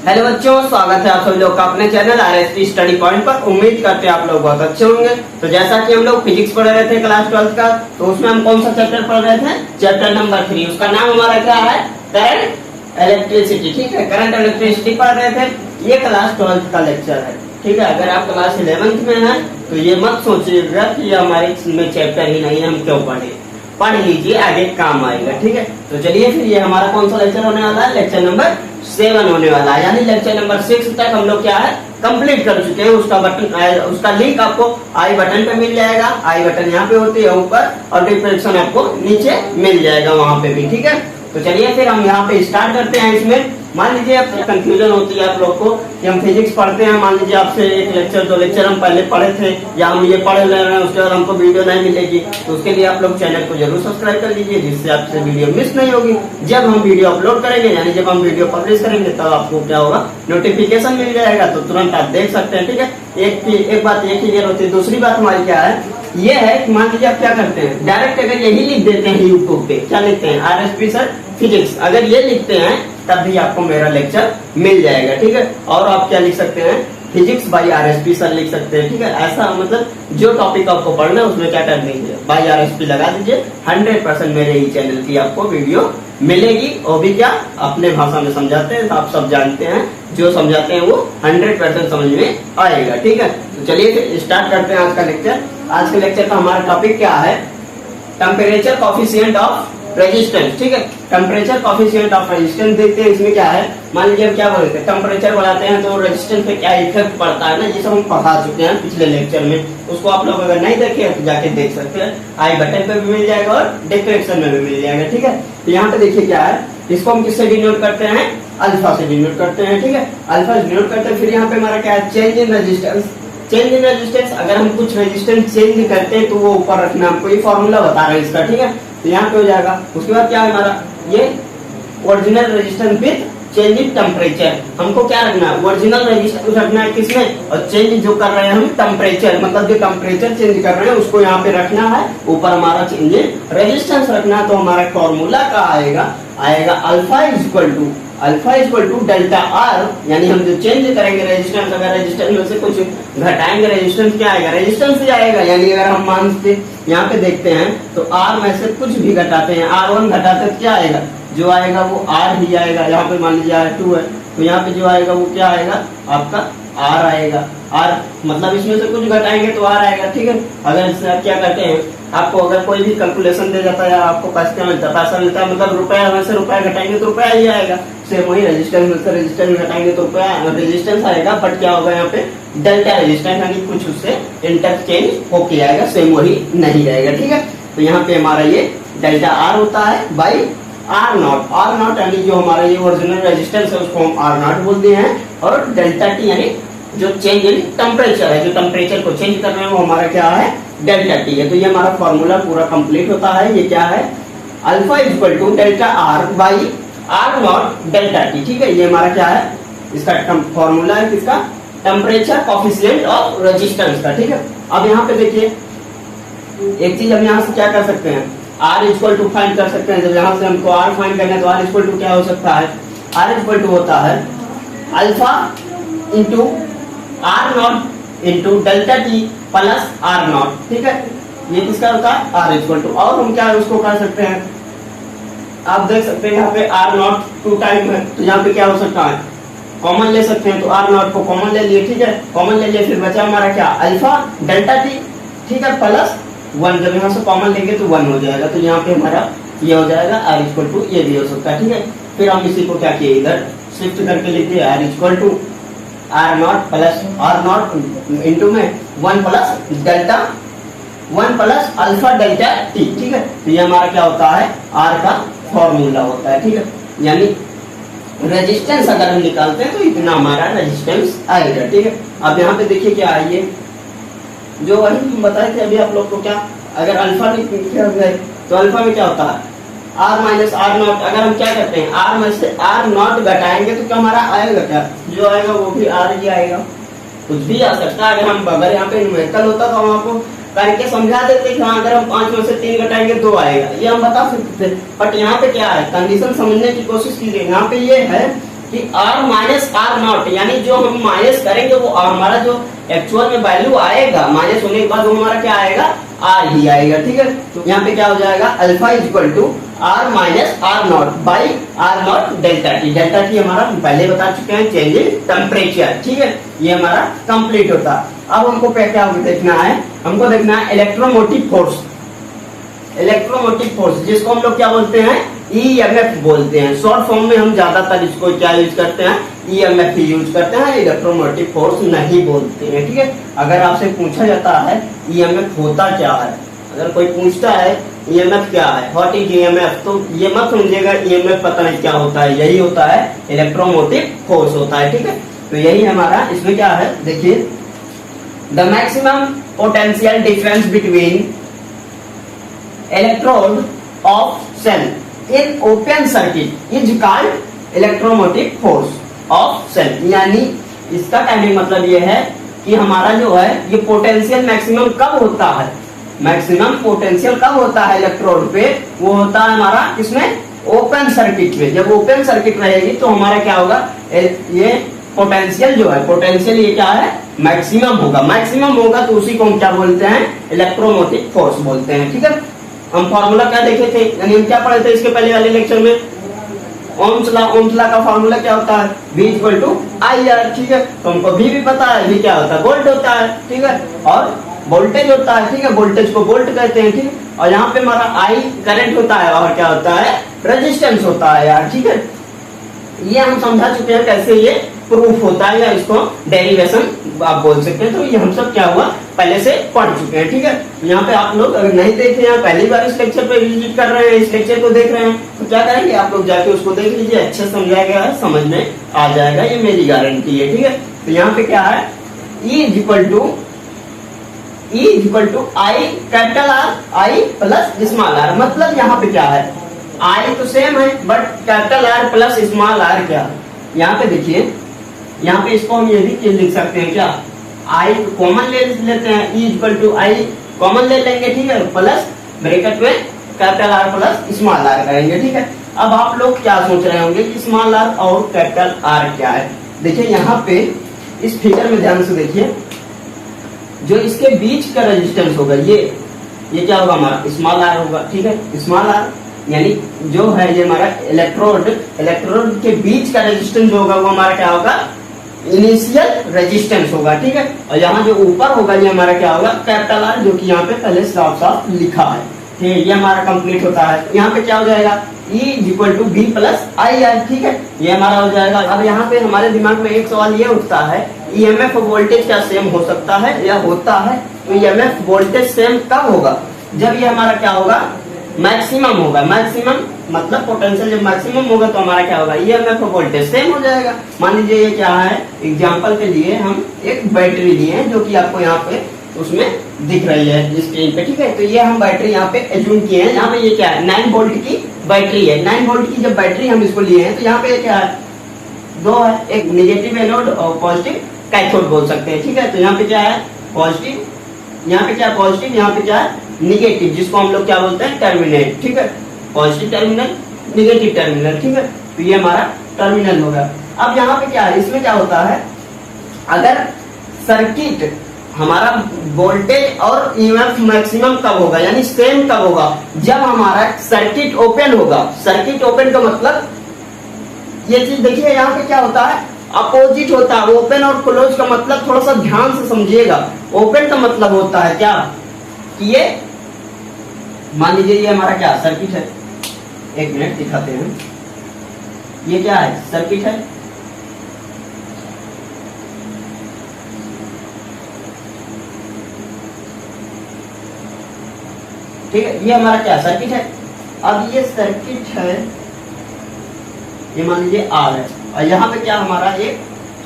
Hello बच्चों, स्वागत है आप सभी लोग का अपने चैनल आरएसपी स्टडी पॉइंट पर। उम्मीद करते हैं आप लोग बहुत अच्छे होंगे। तो जैसा कि हम लोग फिजिक्स पढ़ रहे थे क्लास 12 का, तो उसमें हम कौन सा चैप्टर पढ़ रहे थे? Chapter number 3। उसका नाम हमारा क्या है? Current electricity. ठीक है, करंट इलेक्ट्रिसिटी पढ़ रहे थे। ये क्लास 12 का लेक्चर है। ठीक है, अगर आप क्लास 11 में हैं तो ये मत सोचिएगा कि ये हमारे में चैप्टर ही नहीं है, हम क्यों पढ़े। पढ़ लीजिए, आगे काम आएगा। ठीक है, तो चलिए फिर ये हमारा कौन सा लेक्चर होने वाला है? लेक्चर नंबर 7 होने वाला है। यानी लेक्चर नंबर 6 तक हम लोग क्या है, कंप्लीट कर चुके हैं। उसका लिंक आपको आई बटन पे मिल जाएगा। आई बटन यहाँ पे होती है ऊपर, और डिस्क्रिप्शन आपको नीचे मिल जाएगा वहां पे भी। ठीक है, तो चलिए फिर हम यहाँ पे स्टार्ट करते हैं। इसमें मान लीजिए अब कंफ्यूजन होती है आप लोग को कि हम फिजिक्स पढ़ते हैं, मान लीजिए आपसे एक लेक्चर 2 लेक्चर हम पहले पढ़े थे, या हम ये पढ़ ले रहे हैं, उसके बाद हमको वीडियो नहीं मिलेगी, तो उसके लिए आप लोग चैनल को जरूर सब्सक्राइब कर लीजिए, जिससे आपसे वीडियो मिस नहीं होगी। जब हम वीडियो अपलोड करेंगे, यानी जब हम वीडियो पब्लिश करेंगे, तब आपको क्या होगा, नोटिफिकेशन मिल जाएगा, तो तुरंत आप देख सकते हैं। ठीक है, एक बात ये क्लियर होती है। दूसरी बात हमारी क्या है, ये है कि मान लीजिए आप क्या करते हैं, डायरेक्ट अगर यही लिख देते हैं यूट्यूब पे, क्या लिखते हैं? आरएसपी सर फिजिक्स, अगर ये लिखते हैं तब भी आपको मेरा लेक्चर मिल जाएगा। ठीक है, और आप क्या लिख सकते हैं? फिजिक्स बाय आरएसपी सर लिख सकते हैं। ठीक है, ऐसा मतलब जो टॉपिक आपको पढ़ना है उसमें क्या कर दीजिए, बाय आरएसपी लगा दीजिए। 100% मेरे ही चैनल की आपको वीडियो मिलेगी। और भी क्या, अपने भाषा में समझाते हैं, आप सब जानते हैं, जो समझाते हैं वो 100% समझ में आएगा। ठीक है, तो चलिए फिर स्टार्ट करते हैं आज का लेक्चर। आज के लेक्चर का हमारा टॉपिक क्या है? Temperature coefficient of resistance. ठीक है, टेम्परेचर कोफिशिएंट ऑफ रेजिस्टेंस देखते हैं। इसमें क्या है, मान लीजिए हम क्या बोलते हैं, टेम्परेचर बढ़ाते हैं तो रेजिस्टेंस पे क्या इफेक्ट पड़ता है ना, ये सब हम पढ़ा चुके हैं पिछले लेक्चर में। उसको आप लोग अगर नहीं देखे तो जाके देख सकते हैं। आई बटन पे भी मिल जाएगा और डिस्क्रिप्शन में भी मिल जाएगा। ठीक है, तो यहाँ पे देखिए क्या है, इसको हम किससे डिनोट करते हैं? अल्फा से डिनोट करते हैं। ठीक है, अल्फा से डिनोट करते हैं। फिर यहाँ पे हमारा क्या है? Change in resistance. Change in resistance, अगर हम कुछ रेजिस्टेंस चेंज करते हैं तो वो ऊपर रखना, हमको ये फॉर्मूला बता रहा है इसका। ठीक है, तो यहाँ पे हो जाएगा। उसके बाद क्या है हमारा, ये original resistance with change in temperature. हमको क्या रखना है? ओरिजिनल रेजिस्टेंस रखना है किसमें, और चेंज जो कर रहे हैं हम टेम्परेचर, मतलब जो टेम्परेचर चेंज कर रहे हैं उसको यहाँ पे रखना है। ऊपर हमारा चेंज रेजिस्टेंस रखना है। तो हमारा फॉर्मूला का आएगा alpha equal to delta R. यानी हम जो चेंज करेंगे रेजिस्टेंस, अगर रेजिस्टेंस में से कुछ घटाएंगे, रेजिस्टेंस क्या आएगा? रेजिस्टेंस ही आएगा। यानी अगर हम मान के यहाँ पे देखते हैं तो आर में से कुछ भी घटाते हैं, R1 घटाते हैं, क्या आएगा? जो आएगा वो आर ही आएगा। यहाँ पे मान लीजिए R2 है, तो यहाँ पे जो आएगा वो क्या आएगा? आपका आर आएगा। आर मतलब इसमें से कुछ घटाएंगे तो आर आएगा। ठीक है, अगर इससे आप क्या करते हैं, आपको अगर कोई भी कैलकुलेशन दे जाता है या आपको पैसा मिलता है, मतलब रुपया में से रुपया घटाएंगे तो रुपया ही आएगा। सेम वही रेजिस्टेंस में से रेजिस्टेंस घटाएंगे तो रुपया रेजिस्टेंस आएगा। बट क्या होगा यहाँ पे? डेल्टा रेजिस्टेंस, यानी कुछ उससे इंटरचेंज होके आएगा, सेम वही नहीं रहेगा। ठीक है, तो यहाँ पे हमारा ये डेल्टा आर होता है बाई आर नॉट यानी जो हमारा ये ओरिजिनल रेजिस्टेंस है उसको हम आर नॉट बोलते हैं। और डेल्टा टी यानी जो चेंज इन टेम्परेचर है, जो टेम्परेचर को चेंज कर रहे हैं वो हमारा क्या है? डेल्टा टी है। तो ये हमारा फॉर्मूला पूरा कंप्लीट होता है। ये क्या है? Alpha equal to delta R by R not delta T. ठीक है, ये हमारा क्या है? इसका फॉर्मूला है किसका? टेम्परेचर कोफिशिएंट ऑफ रेजिस्टेंस का। ठीक है, अब यहाँ पे देखिए एक चीज हम यहाँ से क्या कर सकते हैं, आर इक्वल टू फाइंड कर सकते हैं। जब यहाँ से हमको आर फाइंड करना है तो आर इक्वल टू क्या हो सकता है? आर इक्वल टू होता है alpha into R not into delta T plus R not. ठीक है, ये किसका होता है? R equal to. और हम क्या उसको कर सकते हैं, आप देख सकते हैं यहाँ पे आर नॉट 2 टाइम है, तो यहाँ पे क्या हो सकता है? कॉमन ले सकते हैं। तो आर नॉट को कॉमन ले लिए। ठीक है, कॉमन ले लिए, फिर बचा हमारा क्या? Alpha delta T. ठीक है, प्लस 1। जब यहाँ से कॉमन लेंगे तो 1 हो जाएगा। तो यहाँ पे हमारा ये हो जाएगा आर इक्वल टू, ये भी हो सकता है। ठीक है, फिर हम इसी को क्या किए, इधर शिफ्ट करके लिख दिए R equal to R not plus R not into में 1 plus delta 1 plus alpha delta T. ठीक है, तो ये हमारा क्या होता है? आर का फॉर्मूला होता है। ठीक है, यानी रेजिस्टेंस अगर हम निकालते हैं तो इतना हमारा रेजिस्टेंस आएगा। ठीक है, अब यहाँ पे देखिए क्या है, ये जो वही हम बताए थे अभी आप लोग को, क्या अगर अल्फा में तो अल्फा में क्या होता है? R minus R not. अगर हम क्या करते हैं, आर में से आर नॉट घटाएंगे तो क्या हमारा आएगा? क्या जो आएगा वो भी आर ही आएगा। कुछ भी आ सकता है। अगर यहाँ पे न्यूमेरिकल होता तो हम आपको करके समझा देते कि हाँ अगर हम 5 में से 3 घटाएंगे 2 आएगा, ये हम बता सकते थे। बट यहाँ पे क्या है, कंडीशन समझने की कोशिश कीजिए। यहाँ पे ये है कि R माइनस आर नॉट, यानी जो हम माइनस करेंगे वो हमारा जो एक्चुअल में वैल्यू आएगा माइनस होने के बाद वो हमारा क्या आएगा, R ही आएगा। ठीक है, तो यहाँ पे क्या हो जाएगा, alpha is equal to R minus R not by R not delta T. Delta T हमारा पहले बता चुके हैं चेंज इन टेम्परेचर। ठीक है, ये हमारा कंप्लीट होता है। अब हमको क्या देखना है, हमको देखना है इलेक्ट्रोमोटिव फोर्स। इलेक्ट्रोमोटिव फोर्स जिसको हम लोग क्या बोलते हैं, EMF बोलते हैं। शॉर्ट फॉर्म में हम ज्यादातर इसको क्या यूज करते हैं, EMF ही यूज करते हैं, इलेक्ट्रोमोटिव फोर्स नहीं बोलते हैं। ठीक है, अगर आपसे पूछा जाता है EMF होता क्या है, अगर कोई पूछता है EMF क्या है, व्हाट इज EMF, तो ये मत समझिएगा EMF पता नहीं क्या होता है, यही होता है इलेक्ट्रोमोटिव फोर्स होता है। ठीक है, तो यही हमारा इसमें क्या है, देखिए the maximum potential difference between electrode of cell in open circuit is called electromotive force of cell. यानी इसका कहने का मतलब ये है कि हमारा जो है ये पोटेंशियल मैक्सिमम कब होता है, मैक्सिमम पोटेंशियल कब होता है इलेक्ट्रोड पे, वो होता है हमारा इसमें ओपन सर्किट में। जब ओपन सर्किट रहेगी तो हमारा क्या होगा, ये पोटेंशियल जो है, पोटेंशियल ये क्या है, मैक्सिमम होगा। मैक्सिमम होगा तो उसी को हम क्या बोलते हैं, इलेक्ट्रोमोटिव फोर्स बोलते हैं। ठीक है, हम फॉर्मूला क्या देखे थे, यानी हम क्या पढ़े थे इसके पहले वाले लेक्चर में, ओम्स लॉ का फॉर्मूला क्या होता है, V equal to I R. ठीक है, तो हमको V भी पता है, V क्या होता है, वोल्ट होता है। ठीक है, और वोल्टेज होता है। ठीक है, वोल्टेज को वोल्ट कहते हैं। ठीक है, और यहाँ पे हमारा I करंट होता है और क्या होता है, रेजिस्टेंस होता है यार। ठीक है, ये हम समझा चुके हैं कैसे ये प्रूफ होता है, या इसको डेरिवेशन आप बोल सकते हैं। तो ये हम सब क्या हुआ पहले से पढ़ चुके हैं। ठीक है, यहाँ पे आप लोग अगर नहीं देखे हैं, पहली बार इस लेक्चर पे विजिट कर रहे हैं, इस लेक्चर को देख रहे हैं, तो क्या करेंगे आप लोग जाके उसको देख लीजिए, अच्छे से समझाया गया है, समझ में आ जाएगा, ये मेरी गारंटी है। ठीक है, तो यहाँ पे क्या है, E is equal to I capital R I plus small R. मतलब यहाँ पे क्या है, आई तो सेम है but capital R plus small R क्या है, यहाँ पे देखिए, यहाँ पे इसको हम ये भी चीज लिख सकते हैं क्या, आई कॉमन ले लेते हैं, E equal to I common ले लेंगे। ठीक है, प्लस ब्रैकेट में capital R plus small R करेंगे। ठीक है, अब आप लोग क्या सोच रहे होंगे कि स्मॉल आर और कैपिटल आर क्या है। देखिए यहाँ पे इस फिगर में ध्यान से देखिए, जो इसके बीच का रेजिस्टेंस होगा ये क्या होगा, हमारा स्मॉल आर होगा। ठीक है, स्मॉल आर यानी जो है ये हमारा इलेक्ट्रोड के बीच का रेजिस्टेंस होगा, वो हमारा क्या होगा, इनिशियल रेजिस्टेंस होगा। ठीक है, और यहाँ जो ऊपर होगा ये हमारा क्या होगा, कैपिटल आर, जो कि यहाँ पे पहले साफ साफ लिखा है। ठीक है, ये हमारा कंप्लीट होता है। यहाँ पे क्या हो जाएगा, E equal to V plus I R. ठीक है, ये हमारा हो जाएगा। अब यहाँ पे हमारे दिमाग में एक सवाल ये उठता है, EMF वोल्टेज क्या सेम हो सकता है या होता है, तो EMF वोल्टेज सेम कब होगा, जब ये हमारा क्या होगा, मैक्सिमम होगा। मैक्सिमम मतलब पोटेंशियल जब मैक्सिमम होगा तो हमारा क्या होगा, EMF वोल्टेज सेम हो जाएगा। मान लीजिए ये क्या है, एग्जांपल के लिए हम एक बैटरी लिए हैं जो कि आपको यहाँ पे उसमें दिख रही है स्क्रीन पे। ठीक है, तो ये हम बैटरी यहाँ पे एज्यूम किए हैं। यहाँ पे ये क्या है, 9 वोल्ट की बैटरी है। 9 वोल्ट की जब बैटरी हम इसको लिए हैं तो यहाँ पे क्या है, दो है, एक निगेटिव एनोड और पॉजिटिव कैथोड बोल सकते हैं। ठीक है, तो यहाँ पे क्या है, पॉजिटिव, यहाँ पे क्या है पॉजिटिव, यहाँ पे क्या है निगेटिव, जिसको हम लोग क्या बोलते हैं, टर्मिनल। ठीक है, पॉजिटिव टर्मिनल, निगेटिव टर्मिनल। ठीक है, तो ये हमारा टर्मिनल होगा। अब यहाँ पे क्या है, इसमें क्या होता है, अगर सर्किट हमारा वोल्टेज और EMF मैक्सिमम कब होगा, यानी सेम कब होगा, जब हमारा सर्किट ओपन होगा। सर्किट ओपन का मतलब ये चीज देखिए, यहाँ पे क्या होता है, अपोजिट होता है। ओपन और क्लोज का मतलब थोड़ा सा ध्यान से समझिएगा। ओपन का मतलब होता है क्या, कि ये मान लीजिए ये हमारा क्या सर्किट है, एक मिनट दिखाते हैं, ये क्या है, सर्किट है। ठीक है, ये हमारा क्या सर्किट है। अब ये सर्किट है, ये मान लीजिए R है, और यहाँ पे क्या हमारा एक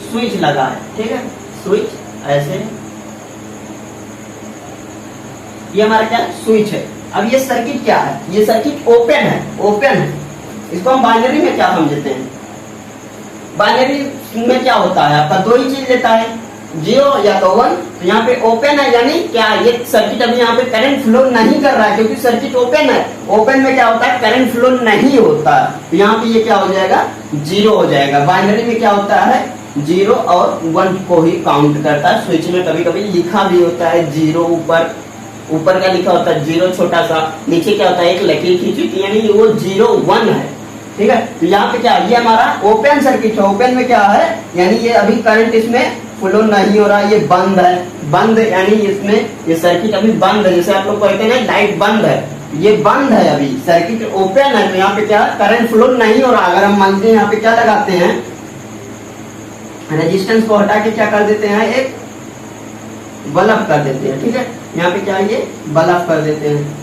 स्विच लगा है। ठीक है, स्विच ऐसे, ये हमारा क्या स्विच है। अब ये सर्किट क्या है, ये सर्किट ओपन है, ओपन है। इसको हम बाइनरी में क्या समझते हैं, बाइनरी में क्या होता है आपका, दो ही चीज लेता है, जीरो या तो 1, तो यहाँ पे ओपन है, यानी क्या ये सर्किट अभी यहाँ पे करंट फ्लो नहीं कर रहा है, क्योंकि सर्किट ओपन है। ओपन में क्या होता है, करंट फ्लो नहीं होता, तो यहाँ पे ये क्या हो जाएगा, जीरो हो जाएगा। बाइनरी में क्या होता है, 0 और 1 को ही काउंट करता है। स्विच में कभी कभी लिखा भी होता है 0, ऊपर का लिखा होता है 0 छोटा सा, नीचे क्या होता है एक लकीर खींची थी, यानी वो 0 1 है, ठीक है। तो यहाँ पे क्या, ये हमारा ओपन सर्किट है। ओपन में क्या है, यानी ये अभी करंट इसमें फ्लो नहीं हो रहा, ये बंद है। बंद यानी इसमें ये सर्किट अभी बंद है, जैसे आप लोग कहते हैं लाइट बंद है, ये बंद है, अभी सर्किट ओपन है। तो यहाँ पे क्या, करंट फ्लो नहीं हो रहा। अगर हम मान लीजिए यहाँ पे क्या लगाते हैं, रेजिस्टेंस को हटा के क्या कर देते हैं, एक बल्ब कर देते हैं, ठीक है। यहाँ पे क्या, ये बल्ब कर देते हैं,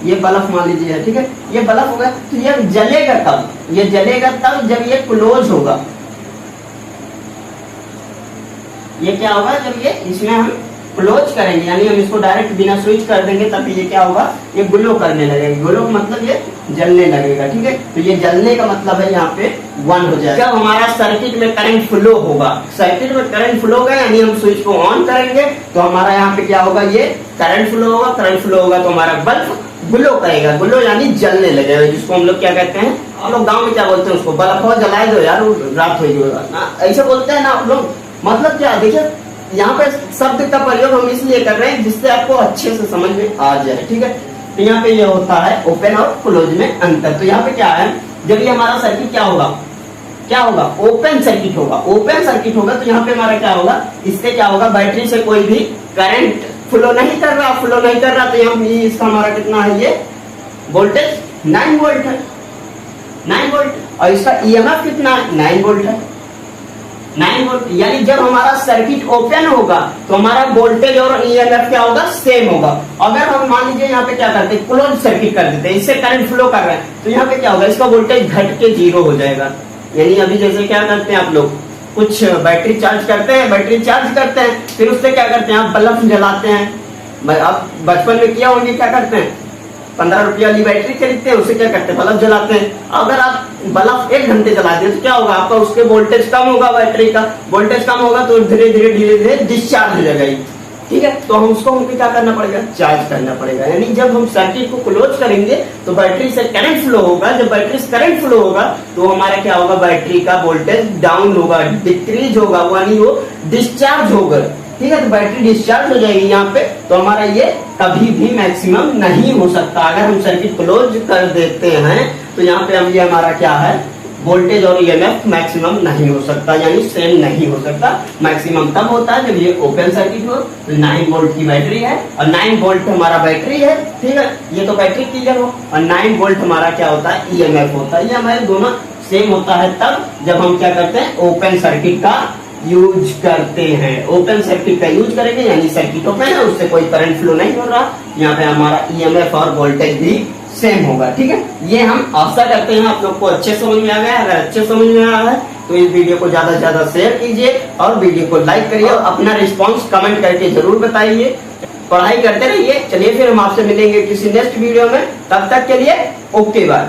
ये बल्ब मान लीजिए, ठीक है। ये बल्ब होगा तो ये जलेगा तब, ये जलेगा तब जब ये क्लोज होगा। ये क्या होगा, जब ये इसमें हम क्लोज करेंगे, यानी हम इसको डायरेक्ट बिना स्विच कर देंगे, तब ये क्या होगा, ये ग्लो करने लगेगा। ग्लो मतलब ये जलने लगेगा, ठीक है। तो ये जलने का मतलब है यहाँ पे 1 हो जाएगा। जब हमारा सर्किट में करंट फ्लो होगा, सर्किट में करंट फ्लो होगा, यानी हम स्विच को ऑन करेंगे तो हमारा यहाँ पे क्या होगा, ये करंट फ्लो होगा। करंट फ्लो होगा तो हमारा बल्ब ग्लो करेगा। ग्लो यानी जलने लगेगा, जिसको हम लोग क्या कहते हैं, आप लोग गाँव में क्या बोलते हैं उसको, बल्ब हो जलाए दो यार, रात हो, ऐसे बोलते हैं ना आप लोग। मतलब क्या, देखिए यहाँ पे शब्द का प्रयोग हम इसलिए कर रहे हैं जिससे आपको अच्छे से समझ में आ जाए, ठीक है। तो यहाँ पे ये होता है ओपन और क्लोज में अंतर। तो यहाँ पे क्या है, जब ये हमारा सर्किट क्या होगा, क्या होगा, ओपन सर्किट होगा। ओपन सर्किट होगा तो यहाँ पे हमारा क्या होगा, इससे क्या होगा, बैटरी से कोई भी करंट फ्लो नहीं कर रहा, तो यहाँ इसका हमारा कितना है, ये वोल्टेज 9 वोल्ट है, 9 वोल्ट। और इसका ईएमएफ कितना है, 9 वोल्ट है, 9 वोल्ट। यानी जब हमारा सर्किट ओपन होगा तो हमारा वोल्टेज और ईएमएफ क्या होगा, सेम होगा। अगर हम मान लीजिए यहाँ पे क्या करते हैं, क्लोज सर्किट कर देते हैं, इससे करंट फ्लो कर रहे हैं, तो यहाँ पे क्या होगा, इसका वोल्टेज घट के 0 हो जाएगा। यानी अभी जैसे क्या करते हैं आप लोग, कुछ बैटरी चार्ज करते हैं, फिर उससे क्या करते हैं, आप बल्ब जलाते हैं। आप बचपन में किया होंगे, क्या करते हैं, 15 रुपया वाली बैटरी खरीदते हैं, उससे क्या करते हैं, बल्ब जलाते हैं। अगर आप बल्ब 1 घंटे जला दिए तो क्या होगा, आपका उसके वोल्टेज कम होगा, बैटरी का वोल्टेज कम होगा, तो धीरे धीरे डिस्चार्ज हो जाएगा, ठीक है। तो हम उसको हमको क्या करना पड़ेगा, चार्ज करना पड़ेगा। यानी जब हम सर्किट को क्लोज करेंगे तो बैटरी से करंट फ्लो होगा। जब बैटरी से करंट फ्लो होगा तो हमारा क्या होगा, बैटरी का वोल्टेज डाउन होगा, डिक्रीज होगा, यानी वो डिस्चार्ज होगा, ठीक है। तो बैटरी डिस्चार्ज हो जाएगी यहाँ पे, तो हमारा ये कभी भी मैक्सिमम नहीं हो सकता। अगर हम सर्किट क्लोज कर देते हैं तो यहाँ पे हम ये हमारा क्या है, वोल्टेज और ईएमएफ मैक्सिमम नहीं हो सकता, यानी सेम नहीं हो सकता। मैक्सिमम तब होता है जब ये ओपन सर्किट हो। तो 9 वोल्ट की बैटरी है और 9 वोल्ट हमारा बैटरी है, ठीक है। ये तो बैटरी क्लियर हो, और 9 वोल्ट हमारा क्या होता है, ईएमएफ होता है। ये हमारे दोनों सेम होता है तब जब हम क्या करते हैं, ओपन सर्किट का यूज करते हैं। ओपन सर्किट का यूज करेंगे, यानी सर्किट ओपन है, उससे कोई करंट फ्लो नहीं हो रहा, यहाँ पे हमारा ईएमएफ और वोल्टेज भी सेम होगा, ठीक है। ये हम आशा करते हैं आप लोग को अच्छे समझ में आ गया। अगर अच्छे समझ में आया है तो इस वीडियो को ज्यादा से ज्यादा शेयर कीजिए और वीडियो को लाइक करिए और अपना रिस्पांस कमेंट करके जरूर बताइए। पढ़ाई करते रहिए। चलिए फिर हम आपसे मिलेंगे किसी नेक्स्ट वीडियो में, तब तक के लिए ओके बाय।